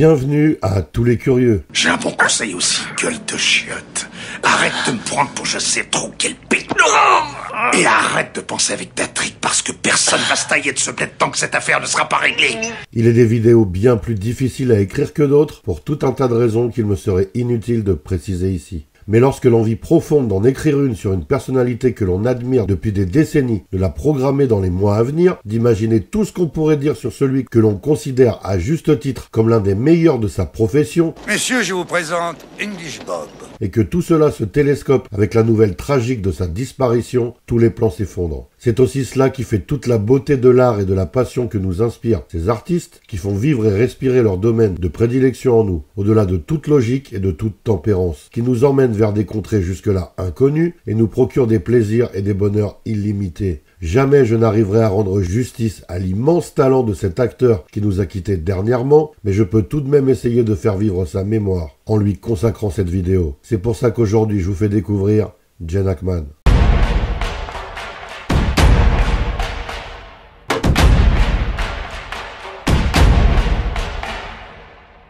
Bienvenue à tous les curieux. J'ai un bon conseil aussi, gueule de chiotte. Arrête de me prendre pour je sais trop quel pétard. Et arrête de penser avec ta trique parce que personne va se tailler de se bled tant que cette affaire ne sera pas réglée. Il est des vidéos bien plus difficiles à écrire que d'autres pour tout un tas de raisons qu'il me serait inutile de préciser ici. Mais lorsque l'envie profonde d'en écrire une sur une personnalité que l'on admire depuis des décennies, de la programmer dans les mois à venir, d'imaginer tout ce qu'on pourrait dire sur celui que l'on considère à juste titre comme l'un des meilleurs de sa profession, Messieurs, je vous présente English Bob. et que tout cela se télescope avec la nouvelle tragique de sa disparition, tous les plans s'effondrent. C'est aussi cela qui fait toute la beauté de l'art et de la passion que nous inspirent ces artistes qui font vivre et respirer leur domaine de prédilection en nous, au-delà de toute logique et de toute tempérance, qui nous emmènent vers des contrées jusque-là inconnues et nous procurent des plaisirs et des bonheurs illimités. Jamais je n'arriverai à rendre justice à l'immense talent de cet acteur qui nous a quittés dernièrement, mais je peux tout de même essayer de faire vivre sa mémoire en lui consacrant cette vidéo. C'est pour ça qu'aujourd'hui je vous fais découvrir Gene Hackman.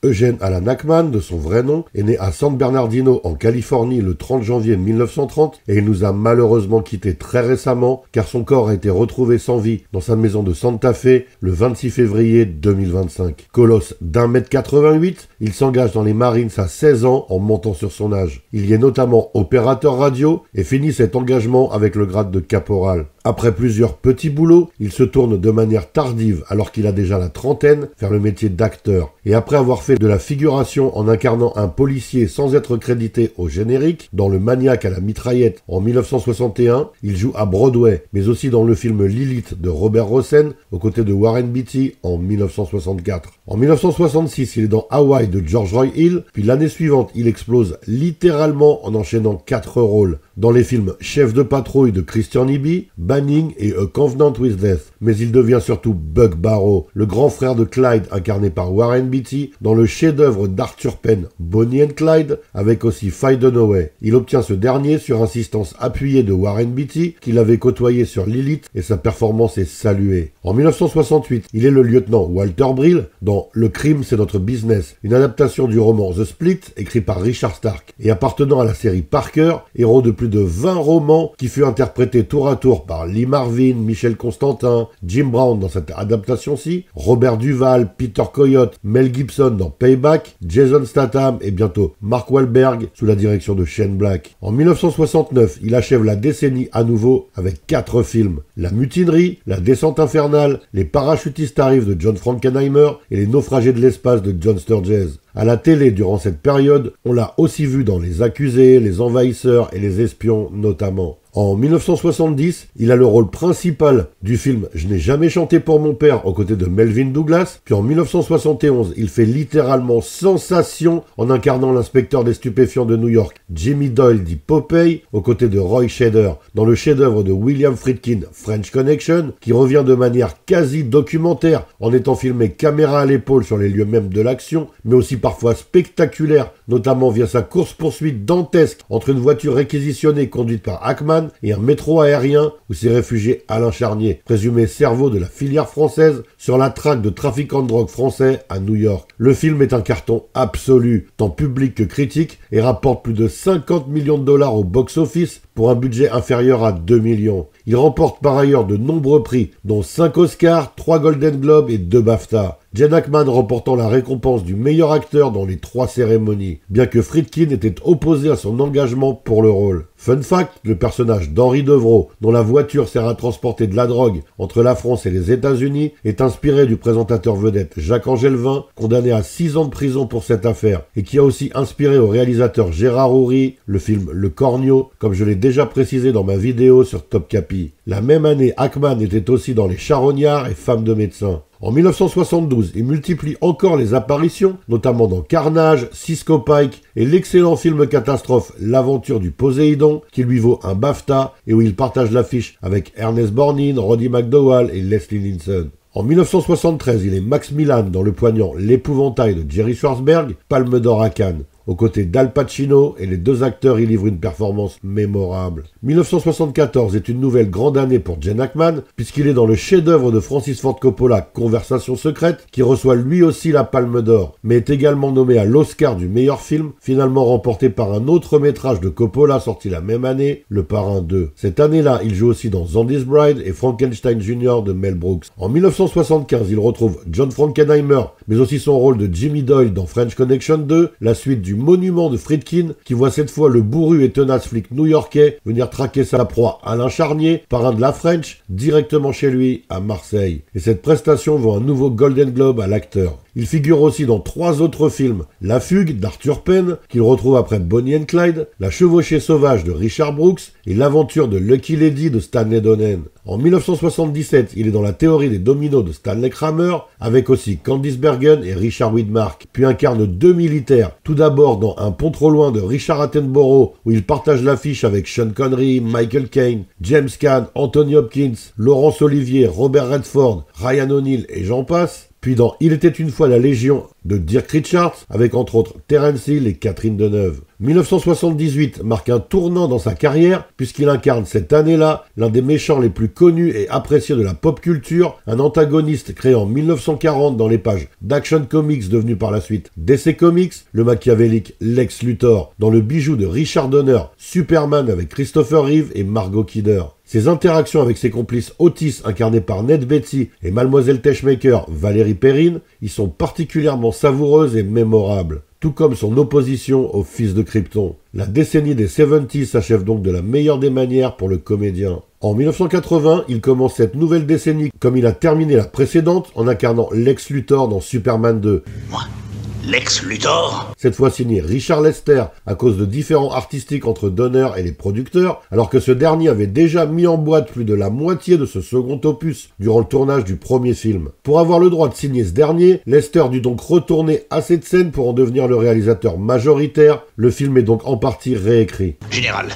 Eugene Alan Hackman, de son vrai nom, est né à San Bernardino, en Californie, le 30 janvier 1930 et il nous a malheureusement quittés très récemment car son corps a été retrouvé sans vie dans sa maison de Santa Fe le 26 février 2025. Colosse d'1,88 m, il s'engage dans les Marines à 16 ans en montant sur son âge. Il y est notamment opérateur radio et finit cet engagement avec le grade de caporal. Après plusieurs petits boulots, il se tourne de manière tardive, alors qu'il a déjà la trentaine, vers le métier d'acteur. Et après avoir fait de la figuration en incarnant un policier sans être crédité au générique, dans Le Maniaque à la mitraillette en 1961, il joue à Broadway, mais aussi dans le film Lilith de Robert Rossen, aux côtés de Warren Beatty en 1964. En 1966, il est dans Hawaii de George Roy Hill, puis l'année suivante, il explose littéralement en enchaînant 4 rôles, dans les films Chef de patrouille de Christian Nyby, Banning et A Covenant with Death. Mais il devient surtout Buck Barrow, le grand frère de Clyde incarné par Warren Beatty, dans le chef-d'œuvre d'Arthur Penn, Bonnie and Clyde, avec aussi Faye Dunaway. Il obtient ce dernier sur insistance appuyée de Warren Beatty, qu'il avait côtoyé sur Lilith, et sa performance est saluée. En 1968, il est le lieutenant Walter Brill dans Le crime c'est notre business, une adaptation du roman The Split, écrit par Richard Stark, et appartenant à la série Parker, héros de plus de 20 romans qui fut interprété tour à tour par Lee Marvin, Michel Constantin, Jim Brown dans cette adaptation-ci, Robert Duvall, Peter Coyote, Mel Gibson dans Payback, Jason Statham et bientôt Mark Wahlberg sous la direction de Shane Black. En 1969, il achève la décennie à nouveau avec 4 films. La Mutinerie, La Descente Infernale, Les Parachutistes arrivent de John Frankenheimer et Les Naufragés de l'espace de John Sturges. À la télé, durant cette période, on l'a aussi vu dans Les Accusés, Les Envahisseurs et Les Espions notamment. En 1970, il a le rôle principal du film Je n'ai jamais chanté pour mon père aux côtés de Melvin Douglas, puis en 1971, il fait littéralement sensation en incarnant l'inspecteur des stupéfiants de New York, Jimmy Doyle dit Popeye, aux côtés de Roy Scheider, dans le chef-d'œuvre de William Friedkin, French Connection, qui revient de manière quasi documentaire en étant filmé caméra à l'épaule sur les lieux mêmes de l'action, mais aussi parfois spectaculaire, notamment via sa course-poursuite dantesque entre une voiture réquisitionnée conduite par Hackman et un métro aérien où s'est réfugié Alain Charnier, présumé cerveau de la filière française sur la traque de trafiquants de drogue français à New York. Le film est un carton absolu, tant public que critique, et rapporte plus de 50 millions de dollars au box-office pour un budget inférieur à 2 millions. Il remporte par ailleurs de nombreux prix, dont 5 Oscars, 3 Golden Globes et 2 BAFTA. Gene Hackman remportant la récompense du meilleur acteur dans les 3 cérémonies, bien que Friedkin était opposé à son engagement pour le rôle. Fun fact, le personnage d'Henri Devro, dont la voiture sert à transporter de la drogue entre la France et les États-Unis, est inspiré du présentateur vedette Jacques Angelvin, condamné à 6 ans de prison pour cette affaire, et qui a aussi inspiré au réalisateur Gérard Houry le film Le Cornio, comme je l'ai déjà précisé dans ma vidéo sur Top Capi. La même année, Hackman était aussi dans Les Charognards et Femmes de médecins. En 1972, il multiplie encore les apparitions, notamment dans Carnage, Cisco Pike et l'excellent film catastrophe L'aventure du Poséidon, qui lui vaut un BAFTA et où il partage l'affiche avec Ernest Borgnine, Roddy McDowall et Leslie Nielsen. En 1973, il est Max Millan dans le poignant L'épouvantail de Jerry Schwartzberg, Palme d'or à Cannes. aux côtés d'Al Pacino, et les deux acteurs y livrent une performance mémorable. 1974 est une nouvelle grande année pour Gene Hackman, puisqu'il est dans le chef-d'œuvre de Francis Ford Coppola, Conversation secrète, qui reçoit lui aussi la Palme d'Or, mais est également nommé à l'Oscar du meilleur film, finalement remporté par un autre métrage de Coppola sorti la même année, Le Parrain 2. Cette année-là, il joue aussi dans Zandy's Bride et Frankenstein Jr. de Mel Brooks. En 1975, il retrouve John Frankenheimer, mais aussi son rôle de Jimmy Doyle dans French Connection 2, la suite du Monument de Friedkin, qui voit cette fois le bourru et tenace flic new-yorkais venir traquer sa proie Alain Charnier, parrain de la French, directement chez lui à Marseille. Et cette prestation vaut un nouveau Golden Globe à l'acteur. Il figure aussi dans 3 autres films, La Fugue d'Arthur Penn, qu'il retrouve après Bonnie and Clyde, La Chevauchée sauvage de Richard Brooks et L'aventure de Lucky Lady de Stanley Donen. En 1977, il est dans La théorie des dominos de Stanley Kramer, avec aussi Candice Bergen et Richard Widmark, puis incarne 2 militaires, tout d'abord dans Un pont trop loin de Richard Attenborough, où il partage l'affiche avec Sean Connery, Michael Caine, James Caan, Anthony Hopkins, Laurence Olivier, Robert Redford, Ryan O'Neal et j'en passe. Puis dans Il était une fois la Légion de Dirk Richards, avec entre autres Terence Hill et Catherine Deneuve. 1978 marque un tournant dans sa carrière, puisqu'il incarne cette année-là l'un des méchants les plus connus et appréciés de la pop culture, un antagoniste créé en 1940 dans les pages d'Action Comics devenu par la suite DC Comics, le machiavélique Lex Luthor, dans le bijou de Richard Donner, Superman avec Christopher Reeve et Margot Kidder. Ses interactions avec ses complices Otis, incarnés par Ned Beatty, et Mademoiselle Teichmaker, Valérie Perrine, y sont particulièrement savoureuses et mémorables. Tout comme son opposition au fils de Krypton. La décennie des 70s s'achève donc de la meilleure des manières pour le comédien. En 1980, il commence cette nouvelle décennie comme il a terminé la précédente en incarnant Lex Luthor dans Superman 2. Moi, Lex Luthor. Cette fois signé Richard Lester à cause de différends artistiques entre Donner et les producteurs, alors que ce dernier avait déjà mis en boîte plus de la moitié de ce second opus durant le tournage du premier film. Pour avoir le droit de signer ce dernier, Lester dut donc retourner à cette scène pour en devenir le réalisateur majoritaire. Le film est donc en partie réécrit. Général,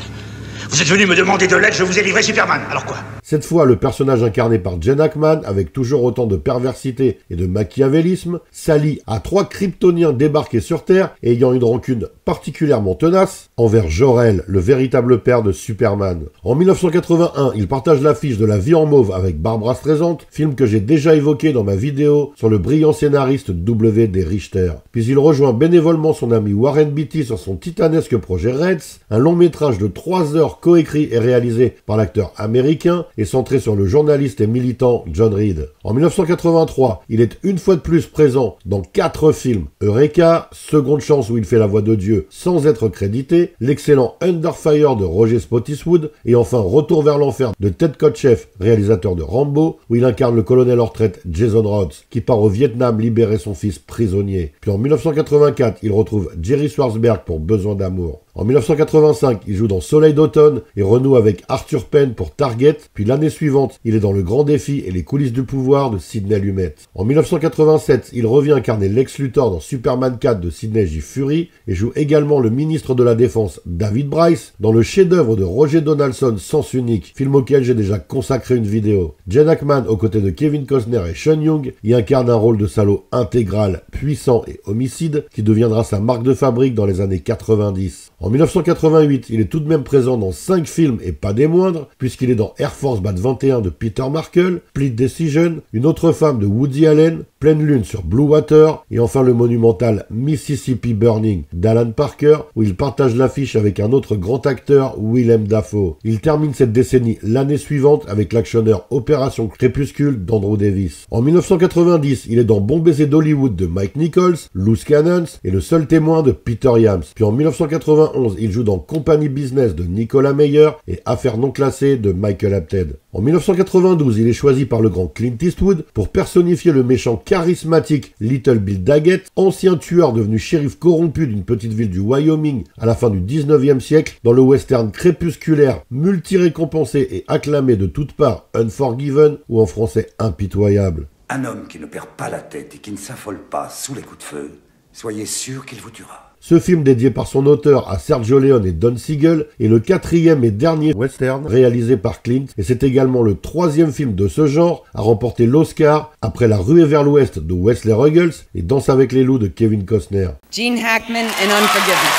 vous êtes venu me demander de l'aide, je vous ai livré Superman, alors quoi? Cette fois, le personnage incarné par Gene Hackman, avec toujours autant de perversité et de machiavélisme, s'allie à 3 Kryptoniens débarqués sur Terre et ayant une rancune particulièrement tenace envers Jor-El, le véritable père de Superman. En 1981, il partage l'affiche de La vie en mauve avec Barbra Streisand, film que j'ai déjà évoqué dans ma vidéo sur le brillant scénariste W.D. Richter. Puis il rejoint bénévolement son ami Warren Beatty sur son titanesque projet Reds, un long métrage de 3 heures coécrit et réalisé par l'acteur américain et centré sur le journaliste et militant John Reed. En 1983, il est une fois de plus présent dans 4 films. Eureka, Seconde chance où il fait la voix de Dieu sans être crédité, l'excellent Under Fire de Roger Spottiswoode et enfin Retour vers l'enfer de Ted Kotcheff, réalisateur de Rambo, où il incarne le colonel en retraite Jason Rhodes, qui part au Vietnam libérer son fils prisonnier. Puis en 1984, il retrouve Jerry Schwartzberg pour Besoin d'amour. En 1985, il joue dans Soleil d'automne et renoue avec Arthur Penn pour Target, puis l'année suivante, il est dans Le Grand Défi et les coulisses du pouvoir de Sidney Lumet. En 1987, il revient incarner Lex Luthor dans Superman 4 de Sidney J. Furie et joue également le ministre de la Défense David Bryce dans le chef-d'œuvre de Roger Donaldson Sens Unique, film auquel j'ai déjà consacré une vidéo. Gene Hackman, aux côtés de Kevin Costner et Sean Young, y incarne un rôle de salaud intégral, puissant et homicide qui deviendra sa marque de fabrique dans les années 90. En 1988, il est tout de même présent dans 5 films et pas des moindres, puisqu'il est dans Air Force Base 21 de Peter Markle, Split Decision, Une autre femme de Woody Allen, Pleine lune sur Blue Water, et enfin le monumental Mississippi Burning d'Alan Parker, où il partage l'affiche avec un autre grand acteur, Willem Dafoe. Il termine cette décennie l'année suivante avec l'actionneur Opération Crépuscule d'Andrew Davis. En 1990, il est dans Bon baiser d'Hollywood de Mike Nichols, Loose Cannons et Le seul témoin de Peter Yams. Puis en 1991, il joue dans Company Business de Nicolas Meyer et Affaires non classées de Michael Apted. En 1992, il est choisi par le grand Clint Eastwood pour personnifier le méchant charismatique Little Bill Daggett, ancien tueur devenu shérif corrompu d'une petite ville du Wyoming à la fin du 19e siècle, dans le western crépusculaire, multi-récompensé et acclamé de toutes parts, Unforgiven, ou en français Impitoyable. Un homme qui ne perd pas la tête et qui ne s'affole pas sous les coups de feu, soyez sûr qu'il vous tuera. Ce film dédié par son auteur à Sergio Leone et Don Siegel est le 4e et dernier western réalisé par Clint et c'est également le 3e film de ce genre à remporter l'Oscar après La Ruée vers l'Ouest de Wesley Ruggles et Danse avec les loups de Kevin Costner. Gene Hackman and Unforgiven.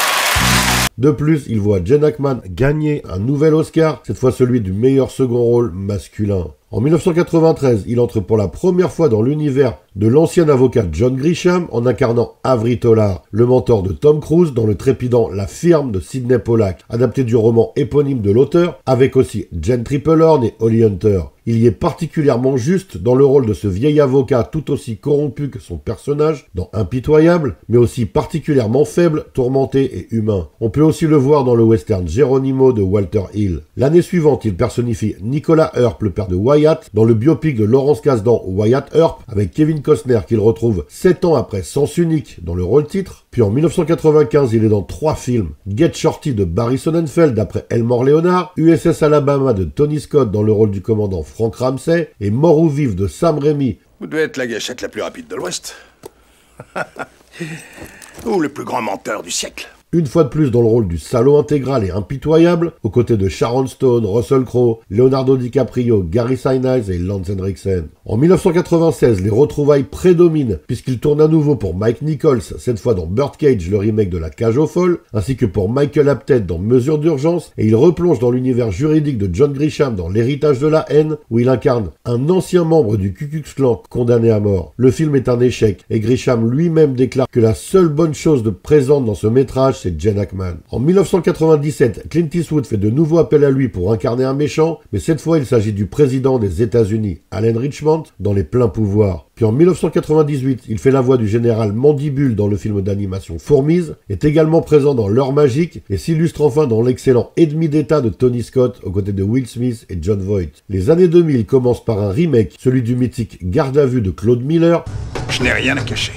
De plus, il voit Gene Hackman gagner un nouvel Oscar, cette fois celui du meilleur second rôle masculin. En 1993, il entre pour la première fois dans l'univers de l'ancien avocat John Grisham en incarnant Avery Tolar, le mentor de Tom Cruise dans le trépidant La Firme de Sidney Pollack, adapté du roman éponyme de l'auteur, avec aussi Jen Tripplehorn et Holly Hunter. Il y est particulièrement juste dans le rôle de ce vieil avocat tout aussi corrompu que son personnage dans Impitoyable, mais aussi particulièrement faible, tourmenté et humain. On peut aussi le voir dans le western Geronimo de Walter Hill. L'année suivante, il personnifie Nicolas Earp, le père de Wyatt, dans le biopic de Laurence Kasdan Wyatt Earp, avec Kevin Costner qu'il retrouve 7 ans après Sens Unique dans le rôle titre. Puis en 1995, il est dans 3 films. Get Shorty de Barry Sonnenfeld d'après Elmore Leonard, USS Alabama de Tony Scott dans le rôle du commandant Frank Ramsey et Mort ou Vif de Sam Raimi. Vous devez être la gâchette la plus rapide de l'Ouest. Ou le plus grand menteur du siècle. Une fois de plus dans le rôle du salaud intégral et impitoyable, aux côtés de Sharon Stone, Russell Crowe, Leonardo DiCaprio, Gary Sinise et Lance Henriksen. En 1996, les retrouvailles prédominent, puisqu'il tourne à nouveau pour Mike Nichols, cette fois dans Birdcage, le remake de La Cage aux Folles, ainsi que pour Michael Apted dans Mesure d'urgence, et il replonge dans l'univers juridique de John Grisham dans L'Héritage de la haine, où il incarne un ancien membre du Ku Klux Klan condamné à mort. Le film est un échec, et Grisham lui-même déclare que la seule bonne chose de présente dans ce métrage, c'est Gene Hackman. En 1997, Clint Eastwood fait de nouveau appel à lui pour incarner un méchant, mais cette fois il s'agit du président des États-Unis, Alan Richmond, dans Les Pleins Pouvoirs. Puis en 1998, il fait la voix du général Mandibule dans le film d'animation Fourmise, est également présent dans L'Heure Magique et s'illustre enfin dans l'excellent Ennemi d'État de Tony Scott aux côtés de Will Smith et Jon Voight. Les années 2000 commencent par un remake, celui du mythique Garde à vue de Claude Miller. Je n'ai rien à cacher.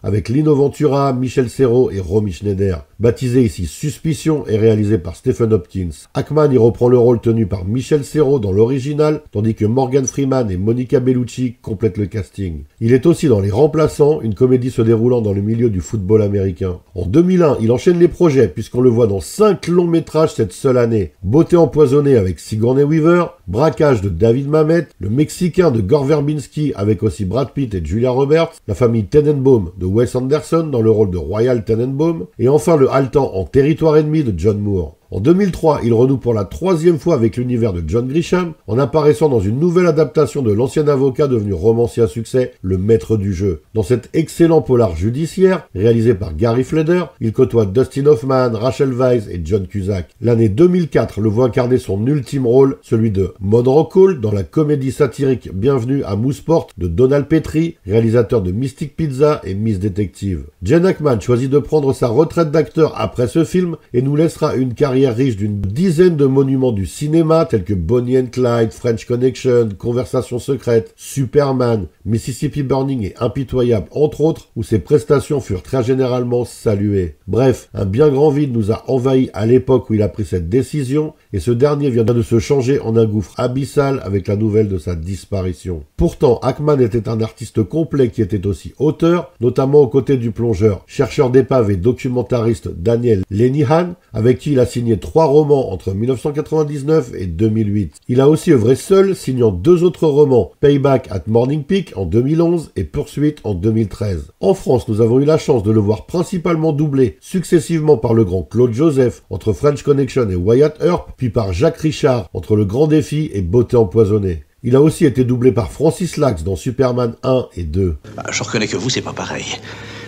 Avec Lino Ventura, Michel Serrault et Romy Schneider. Baptisé ici Suspicion et réalisé par Stephen Hopkins. Hackman y reprend le rôle tenu par Michel Serrault dans l'original, tandis que Morgan Freeman et Monica Bellucci complètent le casting. Il est aussi dans Les Remplaçants, une comédie se déroulant dans le milieu du football américain. En 2001, il enchaîne les projets puisqu'on le voit dans 5 longs métrages cette seule année. Beauté empoisonnée avec Sigourney Weaver, Braquage de David Mamet, Le Mexicain de Gore Verbinski avec aussi Brad Pitt et Julia Roberts, La famille Tenenbaum de Wes Anderson dans le rôle de Royal Tenenbaum, et enfin le haletant En territoire ennemi de John Moore. En 2003, il renoue pour la 3e fois avec l'univers de John Grisham, en apparaissant dans une nouvelle adaptation de l'ancien avocat devenu romancier à succès, Le Maître du Jeu. Dans cet excellent polar judiciaire, réalisé par Gary Fleder, il côtoie Dustin Hoffman, Rachel Weisz et John Cusack. L'année 2004 le voit incarner son ultime rôle, celui de Monroe Cole dans la comédie satirique Bienvenue à Mooseport de Donald Petrie, réalisateur de Mystic Pizza et Miss Detective. Gene Hackman choisit de prendre sa retraite d'acteur après ce film et nous laissera une carrière riche d'une dizaine de monuments du cinéma tels que Bonnie and Clyde, French Connection, Conversation secrète, Superman, Mississippi Burning et Impitoyable entre autres, où ses prestations furent très généralement saluées. Bref, un bien grand vide nous a envahis à l'époque où il a pris cette décision et ce dernier vient de se changer en un gouffre abyssal avec la nouvelle de sa disparition. Pourtant, Hackman était un artiste complet qui était aussi auteur, notamment aux côtés du plongeur, chercheur d'épave et documentariste Daniel Lenihan, avec qui il a signé 3 romans entre 1999 et 2008. Il a aussi œuvré seul, signant 2 autres romans, Payback at Morning Peak en 2011 et Poursuite en 2013. En France, nous avons eu la chance de le voir principalement doublé successivement par le grand Claude Joseph entre French Connection et Wyatt Earp, puis par Jacques Richard entre Le Grand Défi et Beauté empoisonnée. Il a aussi été doublé par Francis Lax dans Superman 1 et 2. Je reconnais que vous, c'est pas pareil.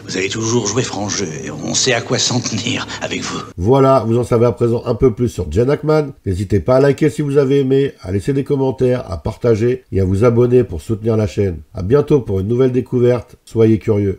Vous avez toujours joué franc jeu et on sait à quoi s'en tenir avec vous. Voilà, vous en savez à présent un peu plus sur Gene Hackman. N'hésitez pas à liker si vous avez aimé, à laisser des commentaires, à partager et à vous abonner pour soutenir la chaîne. À bientôt pour une nouvelle découverte. Soyez curieux.